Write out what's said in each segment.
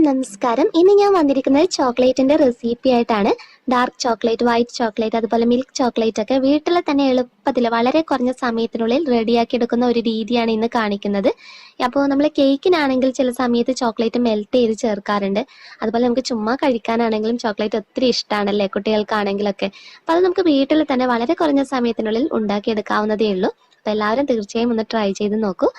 നമസ്കാരം. ഇന്ന് ഞാൻ വന്നിരിക്കുന്നത് ചോക്ലേറ്റിന്റെ റെസിപ്പി ആയിട്ടാണ്. ഡാർക്ക് ചോക്ലേറ്റ്, വൈറ്റ് ചോക്ലേറ്റ്, അതുപോലെ മിൽക്ക് ചോക്ലേറ്റ് ഒക്കെ വീട്ടിൽ തന്നെ എളുപ്പത്തിൽ വളരെ കുറഞ്ഞ സമയത്തിനുള്ളിൽ റെഡിയാക്കി എടുക്കുന്ന ഒരു രീതിയാണ് ഇന്ന് കാണിക്കുന്നത്. അപ്പോൾ നമ്മൾ കേക്കിനാണെങ്കിൽ ചില സമയത്ത് ചോക്ലേറ്റ് മെൽറ്റ് ചെയ്ത് ചേർക്കാറുണ്ട്. അതുപോലെ നമുക്ക് ചുമ്മാ കഴിക്കാനാണെങ്കിലും ചോക്ലേറ്റ് ഒത്തിരി ഇഷ്ടമാണല്ലേ കുട്ടികൾക്കാണെങ്കിലൊക്കെ. അപ്പോൾ അത് നമുക്ക് വീട്ടിൽ തന്നെ വളരെ കുറഞ്ഞ സമയത്തിനുള്ളിൽ ഉണ്ടാക്കിയെടുക്കാവുന്നതേ ഉള്ളൂ. അപ്പോൾ എല്ലാവരും തീർച്ചയായും ഒന്ന് ട്രൈ ചെയ്ത് നോക്കൂ.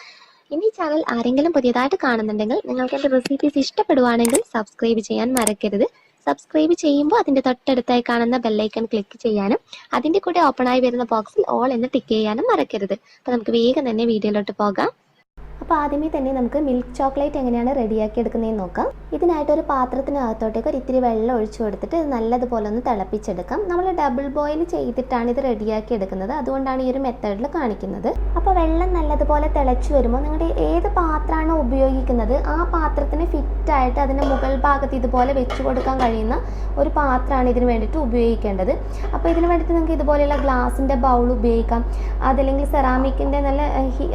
ഇനി ചാനൽ ആരെങ്കിലും പുതിയതായിട്ട് കാണുന്നുണ്ടെങ്കിൽ നിങ്ങൾക്ക് എൻ്റെ റെസിപ്പീസ് ഇഷ്ടപ്പെടുവാണെങ്കിൽ സബ്സ്ക്രൈബ് ചെയ്യാൻ മറക്കരുത്. സബ്സ്ക്രൈബ് ചെയ്യുമ്പോൾ അതിൻ്റെ തൊട്ടടുത്തായി കാണുന്ന ബെല്ലൈക്കൺ ക്ലിക്ക് ചെയ്യാനും അതിൻ്റെ കൂടെ ഓപ്പണായി വരുന്ന ബോക്സിൽ ഓൾ എന്ന് ടിക്ക് ചെയ്യാനും മറക്കരുത്. അപ്പോൾ നമുക്ക് വേഗം തന്നെ വീഡിയോയിലോട്ട് പോകാം. അപ്പോൾ ആദ്യമേ തന്നെ നമുക്ക് മിൽക്ക് ചോക്ലേറ്റ് എങ്ങനെയാണ് റെഡിയാക്കി എടുക്കുന്നതെന്ന് നോക്കാം. ഇതിനായിട്ടൊരു പാത്രത്തിനകത്തോട്ടേക്ക് ഒരു ഇത്തിരി വെള്ളം ഒഴിച്ചു കൊടുത്തിട്ട് ഇത് നല്ലതുപോലെ ഒന്ന് തിളപ്പിച്ചെടുക്കാം. നമ്മൾ ഡബിൾ ബോയിൽ ചെയ്തിട്ടാണ് ഇത് റെഡിയാക്കി എടുക്കുന്നത്, അതുകൊണ്ടാണ് ഈ ഒരു മെത്തേഡിൽ കാണിക്കുന്നത്. അപ്പോൾ വെള്ളം നല്ലതുപോലെ തിളച്ച് വരുമ്പോൾ നിങ്ങളുടെ ഏത് പാത്രമാണ് ഉപയോഗിക്കുന്നത് ആ പാത്രത്തിന് ഫിറ്റായിട്ട് അതിൻ്റെ മുകൾ ഭാഗത്ത് ഇതുപോലെ വെച്ച് കൊടുക്കാൻ കഴിയുന്ന ഒരു പാത്രമാണ് ഇതിന് വേണ്ടിയിട്ട് ഉപയോഗിക്കേണ്ടത്. അപ്പോൾ ഇതിന് വേണ്ടിയിട്ട് നിങ്ങൾക്ക് ഇതുപോലെയുള്ള ഗ്ലാസിൻ്റെ ബൗൾ ഉപയോഗിക്കാം, അതല്ലെങ്കിൽ സെറാമിക്കിൻ്റെ നല്ല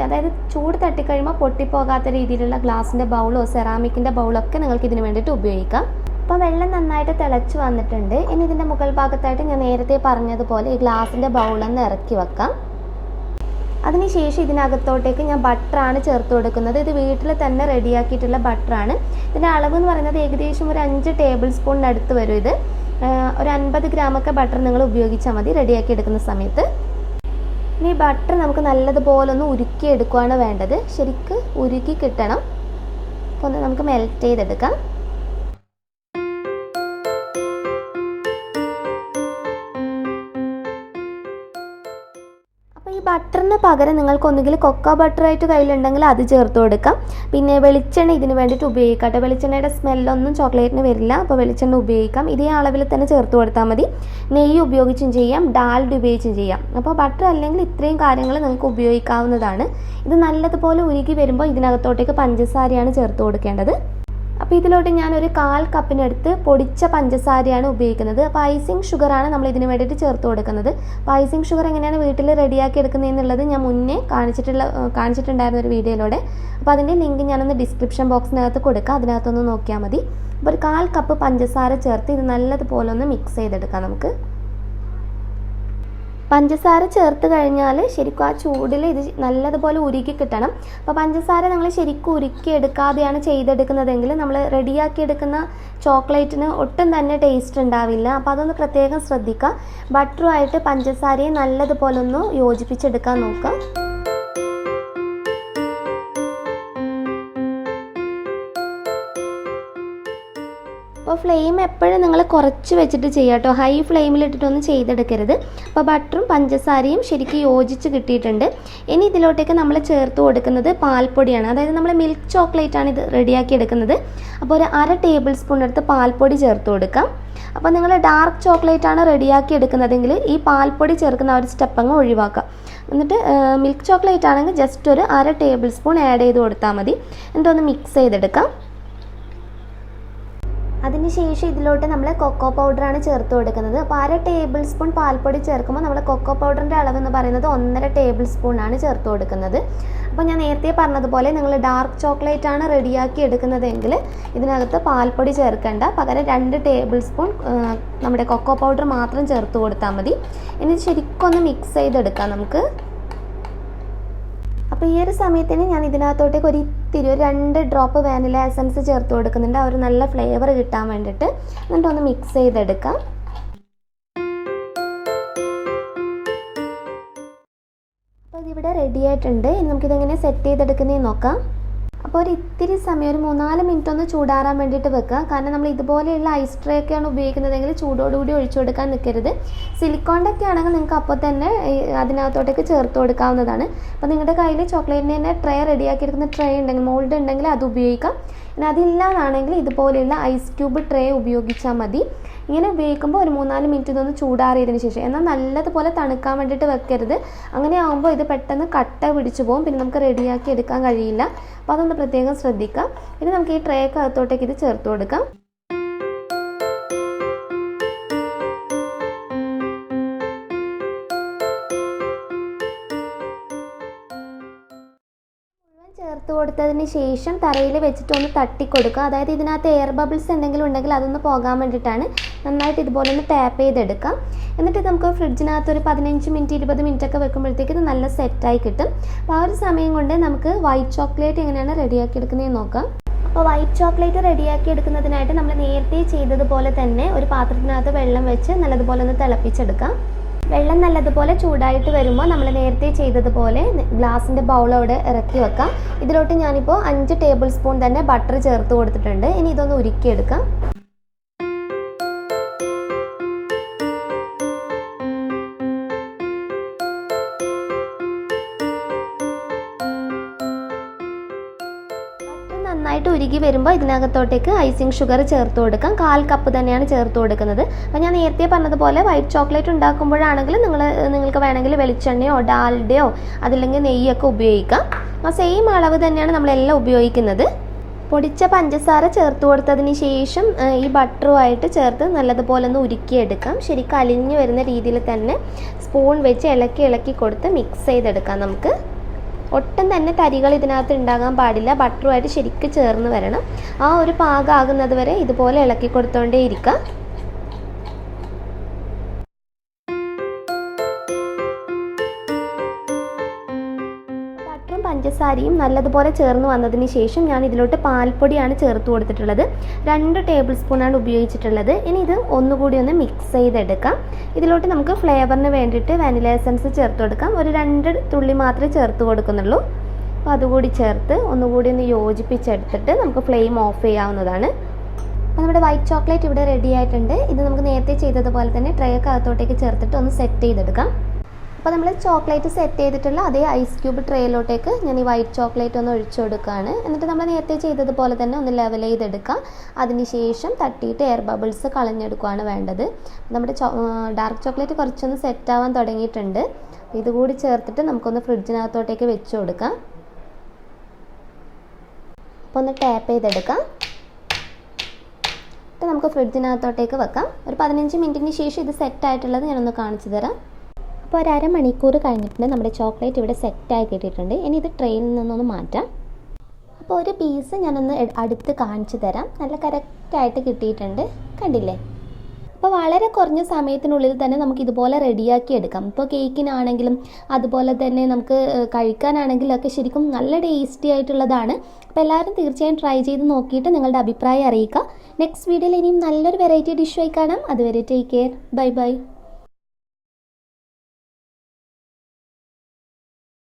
അതായത് ചൂട് തട്ടിക്കഴിയുമ്പോൾ പൊട്ടിപ്പോകാത്ത രീതിയിലുള്ള ഗ്ലാസിൻ്റെ ബൗളോ സെറാമിക്കിൻ്റെ ബൗളോ ഒക്കെ നിങ്ങൾക്ക് ഇതിന് വേണ്ടിയിട്ട് ഉപയോഗിക്കാം. അപ്പോൾ വെള്ളം നന്നായിട്ട് തിളച്ച് വന്നിട്ടുണ്ട്. ഇനി ഇതിൻ്റെ മുകൾ ഭാഗത്തായിട്ട് ഞാൻ നേരത്തെ പറഞ്ഞതുപോലെ ഈ ഗ്ലാസിൻ്റെ ബൗളൊന്ന് ഇറക്കി വെക്കാം. അതിനുശേഷം ഇതിനകത്തോട്ടേക്ക് ഞാൻ ബട്ടറാണ് ചേർത്ത് കൊടുക്കുന്നത്. ഇത് വീട്ടിൽ തന്നെ റെഡിയാക്കിയിട്ടുള്ള ബട്ടറാണ്. ഇതിൻ്റെ അളവ് എന്ന് പറയുന്നത് ഏകദേശം ഒരു 5 ടേബിൾ സ്പൂണിനടുത്ത് വരും. ഇത് ഒരു 50 ഗ്രാമൊക്കെ ബട്ടർ നിങ്ങൾ ഉപയോഗിച്ചാൽ മതി റെഡിയാക്കി എടുക്കുന്ന സമയത്ത്. ഇനി ബട്ടർ നമുക്ക് നല്ലതുപോലെ ഒന്ന് ഉരുക്കിയെടുക്കുകയാണ് വേണ്ടത്. ശരിക്ക് ഉരുക്കി കിട്ടണം. അപ്പോൾ ഒന്ന് നമുക്ക് മെൽറ്റ് ചെയ്തെടുക്കാം. അപ്പോൾ ഈ ബട്ടറിന് പകരം നിങ്ങൾക്ക് ഒന്നുകിൽ കൊക്കോ ബട്ടറായിട്ട് കയ്യിലുണ്ടെങ്കിൽ അത് ചേർത്ത് കൊടുക്കാം. പിന്നെ വെളിച്ചെണ്ണ ഇതിന് വേണ്ടിയിട്ട് ഉപയോഗിക്കാം. വെളിച്ചെണ്ണയുടെ സ്മെല്ലൊന്നും ചോക്ലേറ്റിന് വരില്ല, അപ്പോൾ വെളിച്ചെണ്ണ ഉപയോഗിക്കാം. ഇതേ അളവിൽ തന്നെ ചേർത്ത് കൊടുത്താൽ മതി. നെയ്യ് ഉപയോഗിച്ചും ചെയ്യാം, ഡാൽഡ ഉപയോഗിച്ചും ചെയ്യാം. അപ്പോൾ ബട്ടർ അല്ലെങ്കിൽ ഇത്രയും കാര്യങ്ങൾ നിങ്ങൾക്ക് ഉപയോഗിക്കാവുന്നതാണ്. ഇത് നല്ലതുപോലെ ഉരുകി വരുമ്പോൾ ഇതിനകത്തോട്ടേക്ക് പഞ്ചസാരയാണ് ചേർത്ത് കൊടുക്കേണ്ടത്. അപ്പോൾ ഇതിലോട്ട് ഞാനൊരു 1/4 കപ്പിനടുത്ത് പൊടിച്ച പഞ്ചസാരയാണ് ഉപയോഗിക്കുന്നത്. അപ്പോൾ ഐസിങ് ഷുഗറാണ് നമ്മൾ ഇതിന് വേണ്ടിയിട്ട് ചേർത്ത് കൊടുക്കുന്നത്. അപ്പോൾ ഐസിങ് ഷുഗർ എങ്ങനെയാണ് വീട്ടിൽ റെഡിയാക്കി എടുക്കുന്നതെന്നുള്ളത് ഞാൻ മുന്നേ കാണിച്ചിട്ടുണ്ടായിരുന്ന ഒരു വീഡിയോയിലൂടെ. അപ്പോൾ അതിൻ്റെ ലിങ്ക് ഞാനൊന്ന് ഡിസ്ക്രിപ്ഷൻ ബോക്സിനകത്ത് കൊടുക്കാം, അതിനകത്തൊന്ന് നോക്കിയാൽ മതി. അപ്പോൾ ഒരു 1/4 കപ്പ് പഞ്ചസാര ചേർത്ത് ഇത് നല്ലതുപോലെ ഒന്ന് മിക്സ് ചെയ്തെടുക്കാം. നമുക്ക് പഞ്ചസാര ചേർത്ത് കഴിഞ്ഞാൽ ശരിക്കും ആ ചൂടിൽ ഇത് നല്ലതുപോലെ ഉരുക്കി കിട്ടണം. അപ്പോൾ പഞ്ചസാര നമ്മൾ ശരിക്കും ഉരുക്കി എടുക്കാതെയാണ് ചെയ്തെടുക്കുന്നതെങ്കിൽ നമ്മൾ റെഡിയാക്കി എടുക്കുന്ന ചോക്ലേറ്റിന് ഒട്ടും തന്നെ ടേസ്റ്റ് ഉണ്ടാവില്ല. അപ്പോൾ അതൊന്ന് പ്രത്യേകം ശ്രദ്ധിക്കുക. ബട്ടറുമായിട്ട് പഞ്ചസാരയെ നല്ലതുപോലെ ഒന്ന് യോജിപ്പിച്ചെടുക്കാൻ നോക്കുക. അപ്പോൾ ഫ്ലെയിം എപ്പോഴും നിങ്ങൾ കുറച്ച് വെച്ചിട്ട് ചെയ്യുക കേട്ടോ. ഹൈ ഫ്ലെയിമിലിട്ടിട്ടൊന്നും ചെയ്തെടുക്കരുത്. അപ്പോൾ ബട്ടറും പഞ്ചസാരയും ശരിക്കും യോജിച്ച് കിട്ടിയിട്ടുണ്ട്. ഇനി ഇതിലോട്ടേക്ക് നമ്മൾ ചേർത്ത് കൊടുക്കുന്നത് പാൽപ്പൊടിയാണ്. അതായത് നമ്മൾ മിൽക്ക് ചോക്ലേറ്റ് ആണ് ഇത് റെഡിയാക്കി എടുക്കുന്നത്. അപ്പോൾ ഒരു 1/2 ടേബിൾ സ്പൂൺ എടുത്ത് പാൽപ്പൊടി ചേർത്ത് കൊടുക്കാം. അപ്പോൾ നിങ്ങൾ ഡാർക്ക് ചോക്ലേറ്റ് ആണ് റെഡിയാക്കി എടുക്കുന്നതെങ്കിൽ ഈ പാൽപ്പൊടി ചേർക്കുന്ന ആ ഒരു സ്റ്റെപ്പ് അങ്ങ് ഒഴിവാക്കുക. എന്നിട്ട് മിൽക്ക് ചോക്ലേറ്റ് ആണെങ്കിൽ ജസ്റ്റ് ഒരു 1/2 ടേബിൾ സ്പൂൺ ആഡ് ചെയ്ത് കൊടുത്താൽ മതി. എന്നിട്ടൊന്ന് മിക്സ് ചെയ്തെടുക്കാം. അതിനുശേഷം ഇതിലോട്ട് നമ്മൾ കൊക്കോ പൗഡറാണ് ചേർത്ത് കൊടുക്കുന്നത്. അപ്പോൾ 1/2 ടേബിൾ സ്പൂൺ പാൽപ്പൊടി ചേർക്കുമ്പോൾ നമ്മൾ കൊക്കോ പൗഡറിൻ്റെ അളവ് എന്ന് പറയുന്നത് 1.5 ടേബിൾ സ്പൂണാണ് ചേർത്ത് കൊടുക്കുന്നത്. അപ്പോൾ ഞാൻ നേരത്തെ പറഞ്ഞതുപോലെ നിങ്ങൾ ഡാർക്ക് ചോക്ലേറ്റ് ആണ് റെഡിയാക്കി എടുക്കുന്നതെങ്കിൽ ഇതിനകത്ത് പാൽപ്പൊടി ചേർക്കേണ്ട, പകരം 2 ടേബിൾ സ്പൂൺ നമ്മുടെ കൊക്കോ പൗഡർ മാത്രം ചേർത്ത് കൊടുത്താൽ മതി. ഇനി ശരിക്കും ഒന്ന് മിക്സ് ചെയ്തെടുക്കാം നമുക്ക്. അപ്പോൾ ഈ ഒരു സമയത്തിന് ഞാൻ ഇതിനകത്തോട്ടേക്ക് ഒരു 2 ഡ്രോപ്പ് വാനില എസൻസ് ചേർത്ത് കൊടുക്കുന്നുണ്ട്, ആ ഒരു നല്ല ഫ്ലേവർ കിട്ടാൻ വേണ്ടിയിട്ട്. എന്നിട്ടൊന്ന് മിക്സ് ചെയ്തെടുക്കാം. അപ്പോൾ ഇതിവിടെ റെഡി ആയിട്ടുണ്ട്. ഇനി നമുക്കിതെങ്ങനെ സെറ്റ് ചെയ്തെടുക്കുന്നതെന്ന് നോക്കാം. അപ്പോൾ ഒരു ഇത്തിരി സമയം ഒരു 3-4 മിനിറ്റ് ഒന്ന് ചൂടാറാൻ വേണ്ടിയിട്ട് വെക്കുക. കാരണം നമ്മൾ ഇതുപോലെയുള്ള ഐസ് ട്രേ ഒക്കെയാണ് ഉപയോഗിക്കുന്നതെങ്കിൽ ചൂടോടുകൂടി ഒഴിച്ചു കൊടുക്കാൻ നിൽക്കരുത്. സിലിക്കോണിൻ്റെ ഒക്കെ ആണെങ്കിൽ നിങ്ങൾക്ക് അപ്പോൾ തന്നെ അതിനകത്തോട്ടേക്ക് ചേർത്ത് കൊടുക്കാവുന്നതാണ്. അപ്പോൾ നിങ്ങളുടെ കയ്യിൽ ചോക്ലേറ്റിന് തന്നെ ട്രേ റെഡിയാക്കി എടുക്കുന്ന ട്രേ ഉണ്ടെങ്കിൽ, മോൾഡ് ഉണ്ടെങ്കിൽ അത് ഉപയോഗിക്കാം. പിന്നെ അതില്ലാതാണെങ്കിൽ ഇതുപോലെയുള്ള ഐസ് ക്യൂബ് ട്രേ ഉപയോഗിച്ചാൽ മതി. ഇങ്ങനെ ഉപയോഗിക്കുമ്പോൾ ഒരു 3-4 മിനിറ്റ് ഇതൊന്ന് ചൂടാറിയതിന് ശേഷം, എന്നാൽ നല്ലതുപോലെ തണുക്കാൻ വേണ്ടിയിട്ട് വെക്കരുത്. അങ്ങനെ ആകുമ്പോൾ ഇത് പെട്ടെന്ന് കട്ട പിടിച്ചു പോകും, പിന്നെ നമുക്ക് റെഡിയാക്കി എടുക്കാൻ കഴിയില്ല. അപ്പോൾ അതൊന്ന് പ്രത്യേകം ശ്രദ്ധിക്കാം. ഇനി നമുക്ക് ഈ ട്രേക്ക് അകത്തോട്ടേക്ക് ഇത് ചേർത്ത് കൊടുക്കാം. ചേർത്ത് കൊടുത്തതിന് ശേഷം തറയിൽ വെച്ചിട്ട് ഒന്ന് തട്ടി കൊടുക്കുക. അതായത് ഇതിനകത്ത് എയർ ബബിൾസ് എന്തെങ്കിലും ഉണ്ടെങ്കിൽ അതൊന്ന് പോകാൻ വേണ്ടിയിട്ടാണ്. നന്നായിട്ട് ഇതുപോലെ ഒന്ന് ടാപ്പ് ചെയ്തെടുക്കാം. എന്നിട്ട് നമുക്ക് ഫ്രിഡ്ജിനകത്ത് ഒരു 15 മിനിറ്റ് 20 മിനിറ്റ് ഒക്കെ വെക്കുമ്പോഴത്തേക്ക് ഇത് നല്ല സെറ്റായി കിട്ടും. അപ്പോൾ ആ ഒരു സമയം കൊണ്ട് നമുക്ക് വൈറ്റ് ചോക്ലേറ്റ് എങ്ങനെയാണ് റെഡിയാക്കി എടുക്കുന്നതെന്ന് നോക്കാം. അപ്പോൾ വൈറ്റ് ചോക്ലേറ്റ് റെഡിയാക്കി എടുക്കുന്നതിനായിട്ട് നമ്മൾ നേരത്തെ ചെയ്തതുപോലെ തന്നെ ഒരു പാത്രത്തിനകത്ത് വെള്ളം വെച്ച് നല്ലതുപോലെ ഒന്ന് തിളപ്പിച്ചെടുക്കാം. വെള്ളം നല്ലതുപോലെ ചൂടായിട്ട് വരുമ്പോൾ നമ്മൾ നേരത്തെ ചെയ്തതുപോലെ ഗ്ലാസിൻ്റെ ബൗളോടെ ഇറക്കി വെക്കാം. ഇതിലോട്ട് ഞാനിപ്പോൾ 5 ടേബിൾ സ്പൂൺ തന്നെ ബട്ടർ ചേർത്ത് കൊടുത്തിട്ടുണ്ട്. ഇനി ഇതൊന്ന് ഉരുക്കിയെടുക്കാം. നന്നായിട്ട് ഉരുകി വരുമ്പോൾ ഇതിനകത്തോട്ടേക്ക് ഐസിങ് ഷുഗർ ചേർത്ത് കൊടുക്കാം. 1/4 കപ്പ് തന്നെയാണ് ചേർത്ത് കൊടുക്കുന്നത്. അപ്പോൾ ഞാൻ നേരത്തെ പറഞ്ഞതുപോലെ വൈറ്റ് ചോക്ലേറ്റ് ഉണ്ടാക്കുമ്പോഴാണെങ്കിൽ നിങ്ങൾക്ക് വേണമെങ്കിൽ വെളിച്ചെണ്ണയോ ഡാൽഡയോ അതില്ലെങ്കിൽ നെയ്യൊക്കെ ഉപയോഗിക്കാം. ആ സെയിം അളവ് തന്നെയാണ് നമ്മളെല്ലാം ഉപയോഗിക്കുന്നത്. പൊടിച്ച പഞ്ചസാര ചേർത്ത് കൊടുത്തതിന് ശേഷം ഈ ബട്ടറുമായിട്ട് ചേർത്ത് നല്ലതുപോലെ ഒന്ന് ഉരുക്കിയെടുക്കാം. ശരിക്കും അലിഞ്ഞു വരുന്ന രീതിയിൽ തന്നെ സ്പൂൺ വെച്ച് ഇളക്കി കൊടുത്ത് മിക്സ് ചെയ്തെടുക്കാം. നമുക്ക് ഒട്ടും തന്നെ തരികൾ ഇതിനകത്ത് ഉണ്ടാകാൻ പാടില്ല. ബട്ടറുമായിട്ട് ശരിക്കും ചേർന്ന് വരണം. ആ ഒരു പാകമാകുന്നത് വരെ ഇതുപോലെ ഇളക്കി കൊടുത്തോണ്ടേ ഇരിക്കുക. ബട്ടറും പഞ്ചസാരയും നല്ലതുപോലെ ചേർന്ന് വന്നതിന് ശേഷം ഞാൻ ഇതിലോട്ട് പാൽപ്പൊടിയാണ് ചേർത്ത് കൊടുത്തിട്ടുള്ളത്. 2 ടേബിൾ സ്പൂണാണ് ഉപയോഗിച്ചിട്ടുള്ളത്. ഇനി ഇത് ഒന്നുകൂടി ഒന്ന് മിക്സ് ചെയ്തെടുക്കാം. ഇതിലോട്ട് നമുക്ക് ഫ്ലേവറിന് വേണ്ടിയിട്ട് വാനില എസൻസ് ചേർത്ത് കൊടുക്കാം. ഒരു 2 തുള്ളി മാത്രമേ ചേർത്ത് കൊടുക്കുന്നുള്ളൂ. അപ്പോൾ അതുകൂടി ചേർത്ത് ഒന്നുകൂടി ഒന്ന് യോജിപ്പിച്ചെടുത്തിട്ട് നമുക്ക് ഫ്ലെയിം ഓഫ് ചെയ്യാവുന്നതാണ്. അപ്പോൾ നമ്മുടെ വൈറ്റ് ചോക്ലേറ്റ് ഇവിടെ റെഡി ആയിട്ടുണ്ട്. ഇത് നമുക്ക് നേരത്തെ ചെയ്തതുപോലെ തന്നെ ട്രേക്ക് അകത്തോട്ടേക്ക് ചേർത്തിട്ട് ഒന്ന് സെറ്റ് ചെയ്തെടുക്കാം. അപ്പോൾ നമ്മൾ ചോക്ലേറ്റ് സെറ്റ് ചെയ്തിട്ടുള്ള അതേ ഐസ് ക്യൂബ് ട്രേയിലോട്ടേക്ക് ഞാൻ ഈ വൈറ്റ് ചോക്ലേറ്റ് ഒന്ന് ഒഴിച്ചു കൊടുക്കുകയാണ്. എന്നിട്ട് നമ്മൾ നേരത്തെ ചെയ്തതുപോലെ തന്നെ ഒന്ന് ലെവൽ ചെയ്തെടുക്കാം. അതിനുശേഷം തട്ടിയിട്ട് എയർ ബബിൾസ് കളഞ്ഞെടുക്കുകയാണ് വേണ്ടത്. നമ്മുടെ ഡാർക്ക് ചോക്ലേറ്റ് കുറച്ചൊന്ന് സെറ്റാവാൻ തുടങ്ങിയിട്ടുണ്ട്. ഇതുകൂടി ചേർത്തിട്ട് നമുക്കൊന്ന് ഫ്രിഡ്ജിനകത്തോട്ടേക്ക് വെച്ച് കൊടുക്കാം. അപ്പോൾ ഒന്ന് ടാപ്പ് ചെയ്തെടുക്കാം. എന്നിട്ട് നമുക്ക് ഫ്രിഡ്ജിനകത്തോട്ടേക്ക് വെക്കാം. ഒരു 15 മിനിറ്റിന് ശേഷം ഇത് സെറ്റായിട്ടുള്ളത് ഞാനൊന്ന് കാണിച്ചു തരാം. അപ്പോൾ ഒരു അരമണിക്കൂർ കഴിഞ്ഞിട്ടുണ്ട്. നമ്മുടെ ചോക്ലേറ്റ് ഇവിടെ സെറ്റായി കിട്ടിയിട്ടുണ്ട്. ഇനി ഇത് ട്രെയിൽ നിന്നൊന്ന് മാറ്റാം. അപ്പോൾ ഒരു പീസ് ഞാനൊന്ന് അടുത്ത് കാണിച്ചു തരാം. നല്ല കറക്റ്റായിട്ട് കിട്ടിയിട്ടുണ്ട്. കണ്ടില്ലേ? അപ്പോൾ വളരെ കുറഞ്ഞ സമയത്തിനുള്ളിൽ തന്നെ നമുക്ക് ഇതുപോലെ റെഡിയാക്കി എടുക്കാം. ഇപ്പോൾ കേക്കിനാണെങ്കിലും അതുപോലെ തന്നെ നമുക്ക് കഴിക്കാനാണെങ്കിലും ഒക്കെ ശരിക്കും നല്ല ടേസ്റ്റി ആയിട്ടുള്ളതാണ്. അപ്പോൾ എല്ലാവരും തീർച്ചയായും ട്രൈ ചെയ്ത് നോക്കിയിട്ട് നിങ്ങളുടെ അഭിപ്രായം അറിയിക്കുക. നെക്സ്റ്റ് വീഡിയോയിൽ ഇനിയും നല്ലൊരു വെറൈറ്റി ഡിഷായി കാണാം. അതുവരെ ടേക്ക് കെയർ. Bye bye.